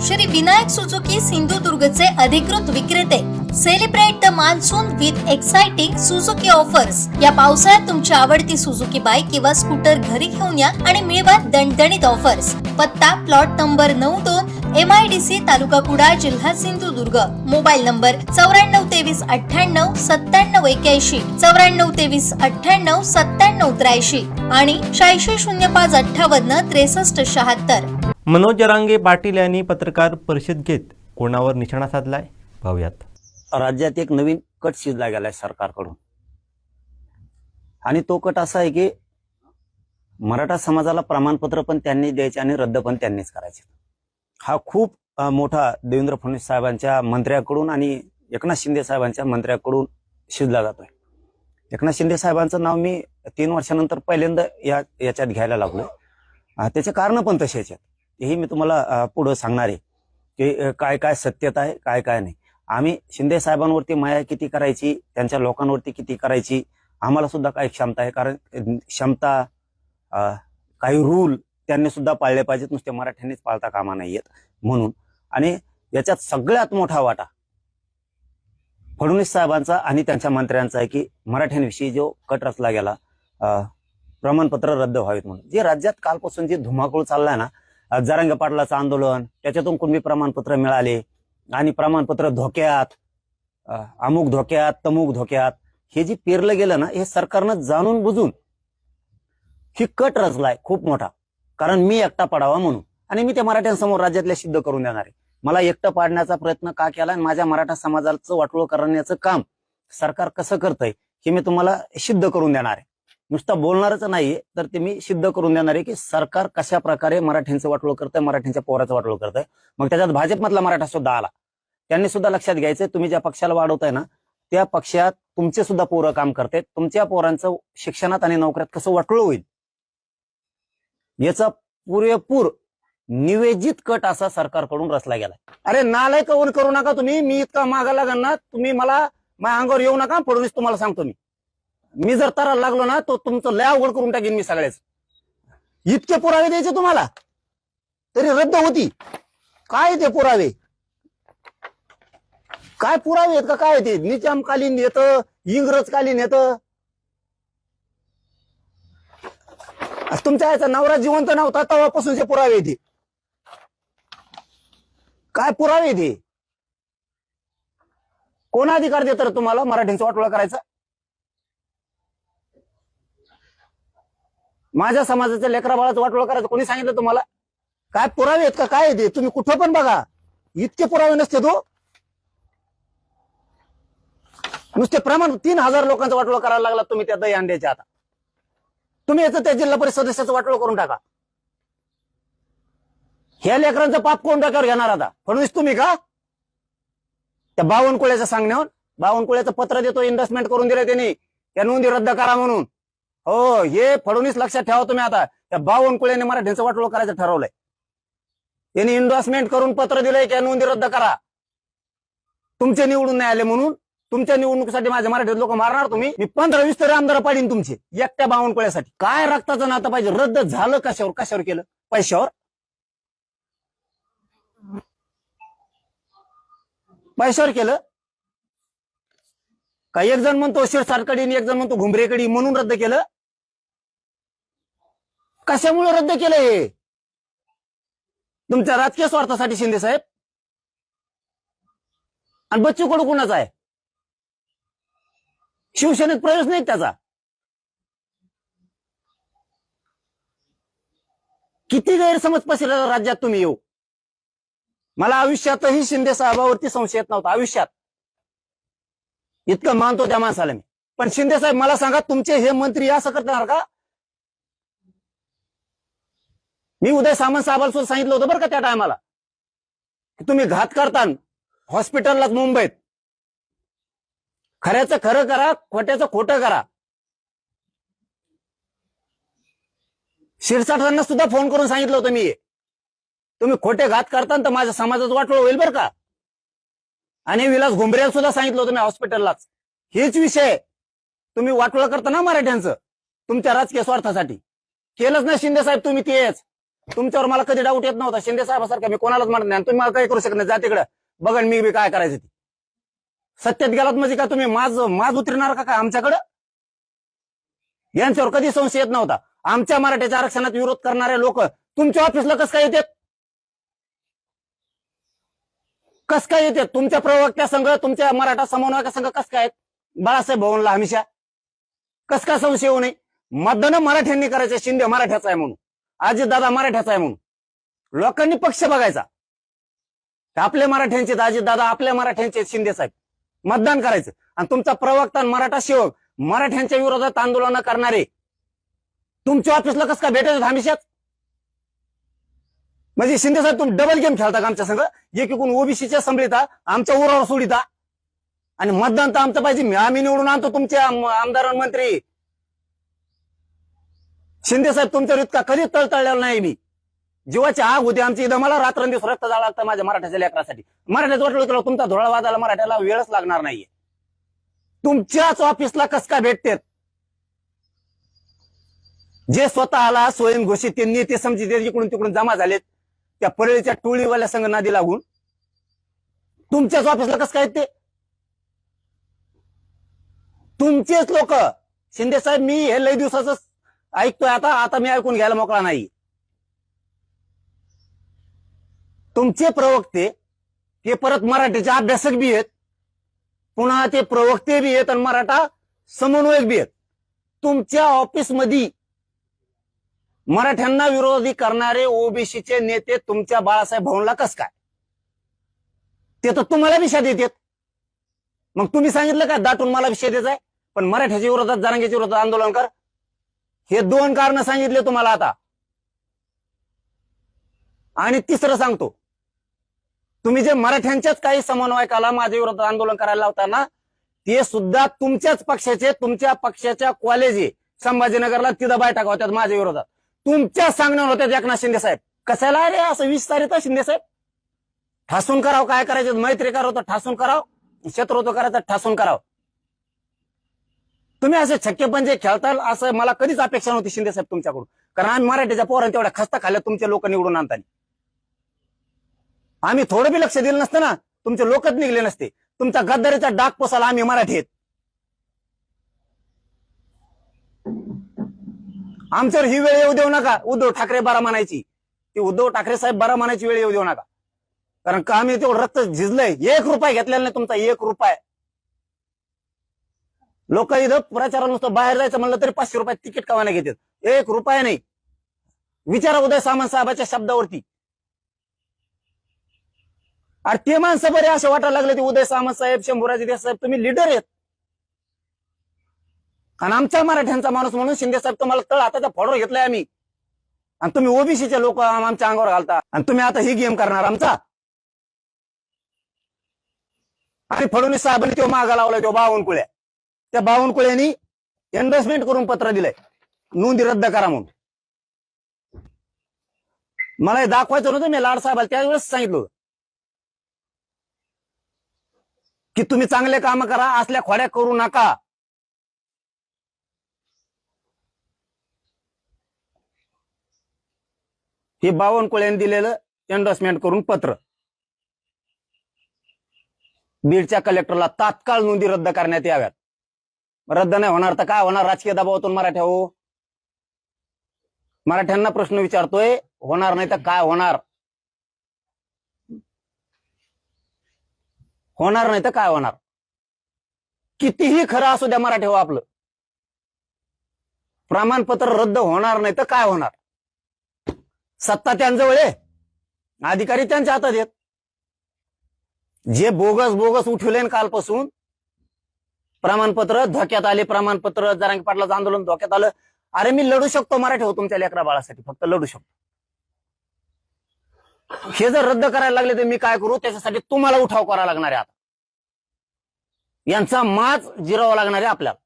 Shri Vinayak Suzuki सिंधुदुर्गचे अधिकृत विक्रेते. Celebrate the monsoon with exciting Suzuki offers. या पावसाळ्यात तुमची आवडती सुझुकी बाईक किंवा स्कूटर घरी घेऊन या आणि मिळवा दणदणीत ऑफर्स. पत्ता प्लॉट नंबर 92 MIDC तालुका कुडाळ जिल्हा सिंधुदुर्ग. मोबाईल नंबर 9423989781 9423989783 आणि 860558 मनोज जरांगे पाटील यांनी पत्रकार परिषद घेत कोणावर निशाणा साधलाय पाहूयात. राज्यात एक नवीन कट शिजला गेलाय सरकारकडून आणि तो कट असा आहे की मराठा समाजाला प्रमाणपत्र पण त्यांनी द्यायचे आणि रद्द पण त्यांनीच करायचे. हा खूप मोठा देवेंद्र फडणवीस साहेबांच्या मंत्र्याकडून आणि एकनाथ शिंदे साहेबांच्या मंत्र्याकडून शिजला जातोय. एकनाथ शिंदे साहेबांचं नाव मी 3 वर्षानंतर पहिल्यांदा याच्यात घ्यायला लागलोय. त्याचे कारण पण तसेच आहेत. हेही मी तुम्हाला पुढे सांगणार आहे की काय काय सत्यता आहे, काय काय नाही. आम्ही शिंदे साहेबांवरती माया किती करायची, त्यांच्या लोकांवरती किती करायची, आम्हाला सुद्धा काही क्षमता आहे. कारण क्षमता काही रूल त्यांनी सुद्धा पाळले पाहिजेत, नुसते मराठ्यांनीच पाळता कामा नाहीयेत म्हणून. आणि याच्यात सगळ्यात मोठा वाटा फडणवीस साहेबांचा आणि त्यांच्या मंत्र्यांचा आहे की मराठ्यांविषयी जो कट रचला गेला, प्रमाणपत्र रद्द व्हावेत म्हणून. जे राज्यात कालपासून जे धुमाकूळ चाललाय ना, जरांगे पाटलाचं आंदोलन, त्याच्यातून कुणबी प्रमाणपत्र मिळाले आणि प्रमाणपत्र धोक्यात, अमुक धोक्यात, तमुक धोक्यात, हे जे पेरलं गेलं ना, हे सरकारनं जाणून बुजून ही कट रचलाय खूप मोठा. कारण मी एकटा पडावा म्हणून, आणि मी त्या मराठ्यांसमोर राज्यातल्या सिद्ध करून देणार आहे. मला एकटं पाडण्याचा प्रयत्न का केला आणि माझ्या मराठा समाजाचं वाटोळं करण्याचं काम सरकार कसं करतंय हे मी तुम्हाला सिद्ध करून देणार आहे. नुसतं बोलणारच नाहीये, तर ते मी सिद्ध करून देणार आहे की सरकार कशा प्रकारे मराठ्यांचं वाटोळं करतंय, मराठ्यांच्या पोराचं वाटोळं करतंय. मग त्याच्यात भाजपमधला मराठा सुद्धा आला. त्यांनी सुद्धा लक्षात घ्यायचंय, तुम्ही ज्या पक्षाला वाढवताय ना, त्या पक्षात तुमचे सुद्धा पोरं काम करतात. तुमच्या पोरांचं शिक्षणात आणि नोकऱ्यात कसं वाटोळं होईल याचा पुरेपूर निवेदित कट असा सरकारकडून रचला गेलाय. अरे नालायक करून करू नका तुम्ही. मी इतका मागा लागणार ना, तुम्ही मला माझ्या अंगावर येऊ नका. फडणवीस तुम्हाला सांगतो, मी जर तराला लागलो ना, तो तुमचं लय अवघड करून टाकेन मी सगळ्याच. इतके पुरावे द्यायचे तुम्हाला तरी रद्द होती. काय ते पुरावे, काय पुरावे आहेत का काय? ते निजामकालीन येतं, इंग्रजकालीन येतं. तुमच्या याचा नवरा जिवंत नव्हता तेव्हापासूनचे पुरावे येते. काय पुरावे येते? कोण अधिकार देत तुम्हाला मराठ्यांचं वाटोळा करायचा? माझ्या समाजाच्या लेकरा बाळाचं वाटोळा करायचं कोणी सांगितलं तुम्हाला? काय पुरावे आहेत का काय येते? तुम्ही कुठं पण बघा, इतके पुरावे नसते. तो नुसते प्रमाण 3000 लोकांचा वाटोळा करायला लागला तुम्ही त्या दही अंड्याच्या. आता तुम्ही याचं त्या जिल्हा परिषद सदस्याचं वाटोळं करून टाका. ह्या लेकरांचं पाप कोण डोक्यावर घेणार आता? फडणवीस तुम्ही का? त्या बावनकुळ्याचं सांगण्यावर बावनकुळ्याचं पत्र देतो, इन्व्हेस्टमेंट करून दिलं त्यांनी, त्या नोंदी रद्द करा म्हणून. हो, हे फडणवीस लक्षात ठेवा तुम्ही. आता त्या बावनकुळ्याने मराठ्यांचं वाटोळं करायचं ठरवलंय. त्यांनी इन्व्हेस्टमेंट करून पत्र दिलंय की नोंदी रद्द करा. तुमचे निवडून नाही आले म्हणून तुमच्या निवडणुकीसाठी माझ्या मराठी लोक मारणार तुम्ही. मी 15-20 तरी आमदार पाडीन तुमचे एकट्या बावनकुळ्यासाठी. काय रक्ताचं नातं पाहिजे? रद्द झालं कशावर? कशावर केलं? पैशावर? पैशावर केलं का? एक जण म्हणतो शिरसाटकडी, एक जण म्हणतो घुंबरेकडी म्हणून रद्द केलं. कशामुळे रद्द केलं? हे तुमच्या राजकीय स्वार्थासाठी शिंदे साहेब. आणि बच्चू कडू कुणाचा आहे? शिवसेनेत प्रवेश नाही त्याचा. किती गैरसमज पसरला राज्यात तुम्ही येऊ. मला आयुष्यातही शिंदे साहेबावरती संशय येत नव्हता. आयुष्यात इतकं मानतो त्या माणसाला मी. पण शिंदे साहेब मला सांगा, तुमचे हे मंत्री असं करणार का? मी उदय सामंत साहेबांना सुद्धा सांगितलं होतं बरं का त्या टायमाला, तुम्ही घात करता हॉस्पिटललाच मुंबईत. खऱ्याचं खरं करा, खोट्याचं खोटं करा. शिरसाटांना सुद्धा फोन करून सांगितलं होतं मी, तुम्ही खोटे घात करता तर माझ्या समाजाचं वाटोळं होईल बरं का. आणि विलास घुंबरेला सुद्धा सांगितलं होतं मी हॉस्पिटललाच. हेच विषय तुम्ही वाटोळं करता ना मराठ्यांचं तुमच्या राजकीय स्वार्थासाठी. केलंच ना शिंदे साहेब तुम्ही तेच. तुमच्यावर मला कधी डाऊट येत नव्हता. शिंदे साहेबासारखा मी कोणालाच म्हणत नाही. तुम्ही मला काही करू शकत नाही. जा तिकडं, बघा मी बी काय करायचं ती. सत्तेत गेलात म्हणजे का तुम्ही माज उतरणार का काय आमच्याकडं? यांच्यावर कधी संशय येत नव्हता. आमच्या मराठ्याच्या आरक्षणात विरोध करणारे लोक तुमच्या ऑफिसला कसं काय येतात? कस काय येतात? तुमच्या प्रवक्त्या संघ, तुमच्या मराठा समन्वयका संघ कस काय आहेत? बाळासाहेब भवनला हमेशा कस काय संशय होऊ नये? मतदान मराठ्यांनी करायचं. शिंदे मराठ्याचा आहे म्हणून, अजितदादा मराठ्याचा आहे म्हणून लोकांनी पक्ष बघायचा. आपले मराठ्यांचे अजितदादा, आपल्या मराठ्यांचे शिंदे साहेब, मतदान करायचं. आणि तुमचा प्रवक्ता मराठा सेवक मराठ्यांच्या विरोधात आंदोलन करणारे तुमच्या ऑफिसला कसं काय भेटायचं हमेशाच? म्हणजे शिंदे साहेब तुम्ही डबल गेम खेळता का आमच्या संघ? एकीकडून ओबीसीच्या संभळीता, आमच्या उरावर सोडिता, आणि मतदान तर आमचं पाहिजे. आम्ही निवडून आणतो तुमच्या आमदार मंत्री. शिंदे साहेब तुमच्यावर इतका कधीच तळतळलेला नाही मी. जीवाची आग होती आमची इथं. मला रात्रंदिवस रक्त जावं लागतं माझ्या मराठ्याच्या लेकरासाठी. मराठ्याचं वाटलं तुला तुमचा धोळा वाजायला मराठ्याला वेळच लागणार नाहीये. तुमच्याच ऑफिसला कस काय भेटतात? जे स्वतःला स्वयंघोषित ते नेते समजित इकडून तिकडून जमा झालेत, त्या परळीच्या टोळीवाल्या संघ नादी लागून तुमच्याच ऑफिसला कस काय ते? तुमचेच लोक. शिंदे साहेब मी हे लय दिवसाच ऐकतोय. आता मी ऐकून घ्यायला मोकळा नाही. तुमचे प्रवक्ते ते परत मराठीचे अभ्यासक बी आहेत, पुन्हा ते प्रवक्ते बी आहेत आणि मराठा समन्वयक बी आहेत. तुमच्या ऑफिसमध्ये मराठ्यांना विरोधी करणारे ओबीसीचे नेते तुमच्या बाळासाहेब भवनला कस काय? ते तर तुम्हाला विषय देतात. मग तुम्ही सांगितलं का दाटून मला विषय द्यायचा आहे, पण मराठ्याच्या विरोधात, जरांगेच्या विरोधात आंदोलन कर? हे दोन कारण सांगितले तुम्हाला आता. आणि तिसरं सांगतो, तुम्ही जे मराठ्यांच्याच काही समन्वयकाला माझ्या विरोधात आंदोलन करायला लावताना, ते सुद्धा तुमच्याच पक्षाचे, तुमच्या पक्षाच्या कॉलेज आहे संभाजीनगरला, तिथं बैठका होत्यात माझ्या विरोधात. तुमच्या सांगण्यावर होत्यात एकनाथ शिंदे साहेब. कशाला रे असं विस्तारित शिंदे साहेब? ठासून करावं, काय करायचं? मैत्री करावं तर ठासून करावं, शत्रुत्व करायचं ठासून करावं. तुम्ही असे छक्केपंजे खेळताल असं मला कधीच अपेक्षा नव्हती शिंदे साहेब तुमच्याकडून. कारण आम्ही मराठीच्या पोरांनी तेवढ्या खस्ता खाल्ल्या तुमचे लोक निवडून आणताना. आम्ही थोडं बी लक्ष दिलं नसतं ना, तुमचे लोकच निघले नसते. तुमचा गद्दारीचा डाग पोसाला आम्ही मराठी आहेत. आमच्यावर ही वेळ येऊ देऊ नका. उद्धव ठाकरे बारा म्हणायची, ती उद्धव ठाकरे साहेब बारा म्हणायची वेळ येऊ देऊ नका. कारण का आम्ही तेवढं रक्त झिजलंय. 1 रुपया घेतलेला नाही तुमचा, 1 रुपया. लोक इथं प्रचाराला नुसतं बाहेर जायचं म्हणलं तरी 500 रुपये तिकीट कवाने घेतात. 1 रुपया नाही. विचारा उदय सामंत साहेबाच्या शब्दावरती. अरे ते माणसं बरे असे वाटायला लागले, ते उदय सामंत साहेब, शंभूराजे देसाई साहेब तुम्ही लीडर आहेत. आणि आमच्या मराठ्यांचा माणूस म्हणून शिंदे साहेब तुम्हाला तळ हाताचा फोडवर घेतलाय आम्ही. आणि तुम्ही ओबीसीचे लोक आमच्या अंगावर घालता. आणि तुम्ही आता ही गेम करणार आमचा. आणि फडणवीस साहेबांनी तो मागा लावलाय, तो बावनकुळे. त्या बावनकुळ्यांनी इन्व्हेस्टमेंट करून पत्र दिलंय नोंदी रद्द करा म्हणून. मला हे दाखवायचं नव्हतं. मी लाड साहेबाला त्यावेळेस सांगितलं की तुम्ही चांगले काम करा, असल्या खोड्या करू नका. हे बावनकुळ्यांनी दिलेलं एन्डोर्समेंट करून पत्र बीडच्या कलेक्टरला तात्काळ नोंदी रद्द करण्यात याव्यात. रद्द नाही होणार तर काय होणार? राजकीय दबावातून मराठ्या हो. मराठ्यांना प्रश्न विचारतोय, होणार नाही तर काय होणार? होणार नाही तर काय होणार? कितीही खरं असू द्या मराठे हो आपलं, प्रमाणपत्र रद्द होणार नाही तर काय होणार? सत्ता त्यांजवळ आहे, अधिकारी त्यांच्या हातात आहेत. जे बोगस उठवले कालपासून प्रमाणपत्र धोक्यात आले. प्रमाणपत्र जरांगे पाटलाचं आंदोलन धोक्यात आलं. अरे मी लढू शकतो मराठी हो तुमच्या लेकरा बाळासाठी, फक्त लढू शकतो. हे जर रद्द करायला लागले तर मी काय करू? त्याच्यासाठी तुम्हाला उठाव करावा लागणार आहे. आता यांचा माज जिरावा लागणार आहे आपल्याला.